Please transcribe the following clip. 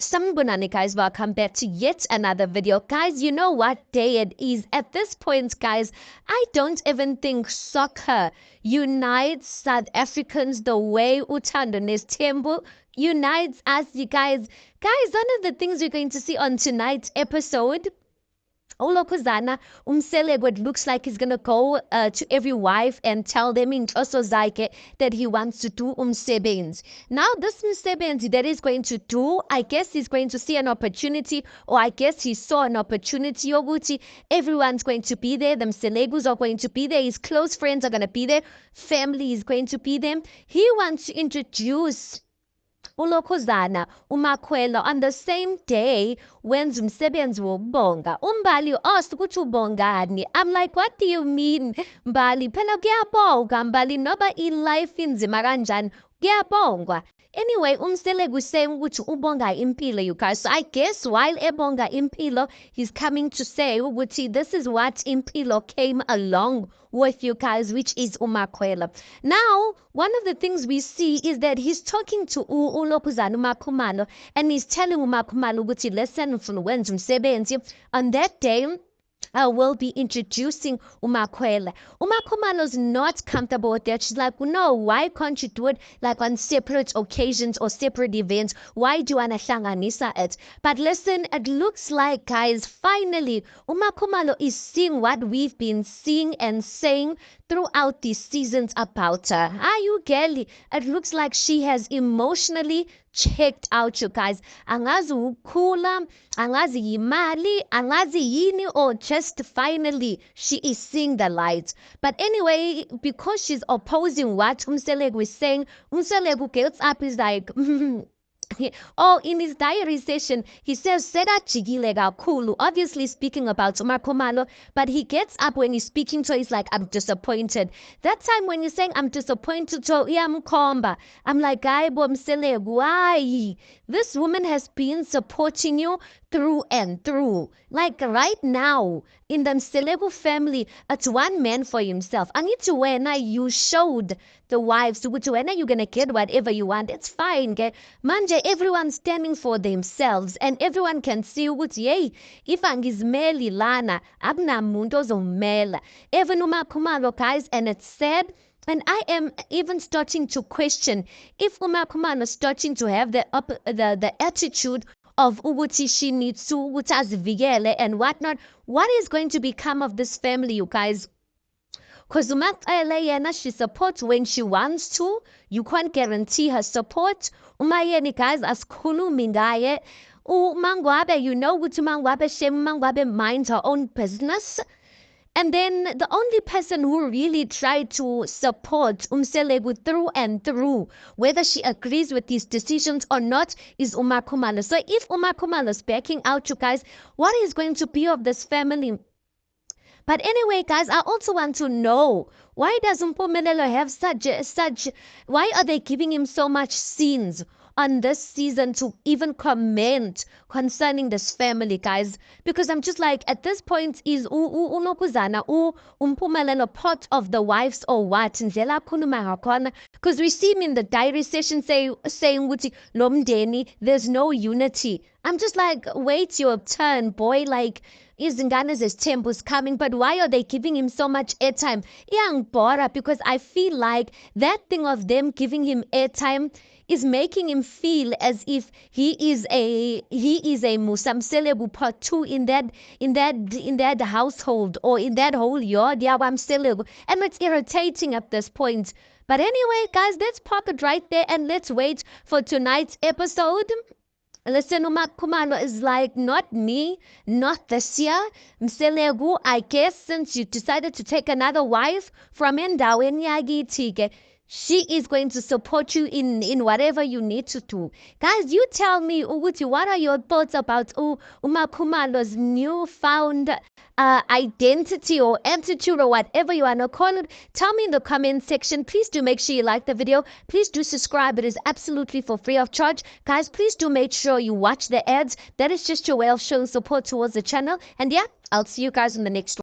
Sanibonani guys, welcome back to yet another video. Guys, you know what day it is? At this point, guys, I don't even think soccer unites South Africans the way Uthando Nesthembu unites us, you guys. Guys, one of the things we're going to see on tonight's episode, Olokozana Umselego, it looks like he's gonna go to every wife and tell them in Osozake that he wants to do umsebenzi. Now this umsebenzi that he's going to do, I guess he's going to see an opportunity, or I guess he saw an opportunity. Yoguti, everyone's going to be there. The Mselegus are going to be there. His close friends are gonna be there. Family is going to be there. He wants to introduce Olokozana uMakhwela on the same day when umsebenzi wokubonga. Umbali asked ukuthi ubongani. I'm like, what do you mean, Mbali? Phela kuyabonga Mbali, noba life inzima kanjani kuyabongwa. Anyway, Umselegu was saying ukuthi ubonga impilo, you guys. So I guess while ebonga impilo, he's coming to say ukuthi this is what impilo came along with, you guys, which is uMakhwela. Now, one of the things we see is that he's talking to uLokozana uMakhumalo, and he's telling uMakhumalo ukuthi listen, wenza umsebenzi. On that day, I will be introducing uMakhwela. Umakhumalo's not comfortable with that. She's like, no, why can't you do it like on separate occasions or separate events? Why do you want to hlanganisa it? But listen, it looks like, guys, finally, uMakhumalo is seeing what we've been seeing and saying throughout these seasons about her. Are you girly? It looks like she has emotionally checked out, you guys. Angazi ukhula, angazi yimali, angazi yini, or just finally she is seeing the light. But anyway, because she's opposing what Umselegu is saying, Umselegu gets up, is like oh, in his diary session, he says, Seda Chigile kakhulu, obviously speaking about Umakhumalo, but he gets up when he's speaking to her, he's like, I'm disappointed. That time when you're saying, I'm disappointed, to Yamkomba, I'm like, Aibo Mselegu, why? This woman has been supporting you through and through. Like right now, in the Mselegu family, it's one man for himself. Angituwena, you showed the wives, Ugutuwena, you're gonna get whatever you want. It's fine, okay? Manje, everyone's standing for themselves, and everyone can see ukuthi, hey, if angizimeli lana, akunamuntu ozomela. Even uMakhumalo, guys, and it's sad. And I am even starting to question if uMakhumalo is starting to have the attitude of ukuthi she needs to ukuthi azivikele and whatnot. What is going to become of this family, you guys? Because uMakhwela yena, she supports when she wants to. You can't guarantee her support. Umayeni, guys, asikhulumi ngaye. Umangwabe, you know ukuthi Mangwabe minds her own business. And then the only person who really tried to support Umselegu through and through, whether she agrees with his decisions or not, is uMakhumalo. So if uMakhumalo is backing out, you guys, what is going to be of this family? But anyway, guys, I also want to know, why does Mpumelelo have such, why are they giving him so much scenes on this season to even comment concerning this family, guys? Because I'm just like, at this point, is Ulokozana Mpumelelo part of the wives or what? Because we see him in the diary session saying Wuti Lomdeni, there's no unity. I'm just like, wait your turn, boy. Like, Izingana's tempo's coming, but why are they giving him so much airtime? Young Bora, because I feel like that thing of them giving him airtime is making him feel as if he is a Musa Mselegu part two in that household or in that whole yard, Mselegu, and it's irritating at this point. But anyway, guys, let's park it right there and let's wait for tonight's episode. Listen, uMakhumalo is like, not me, not this year. Mselegu, I guess since you decided to take another wife from endaweni yakithi, she is going to support you in whatever you need to do. Guys, you tell me, Uguti, what are your thoughts about uMakhumalo's newfound identity or attitude or whatever you want to call it? Tell me in the comment section. Please do make sure you like the video. Please do subscribe. It is absolutely for free of charge. Guys, please do make sure you watch the ads. That is just your way of showing support towards the channel. And yeah, I'll see you guys in the next one.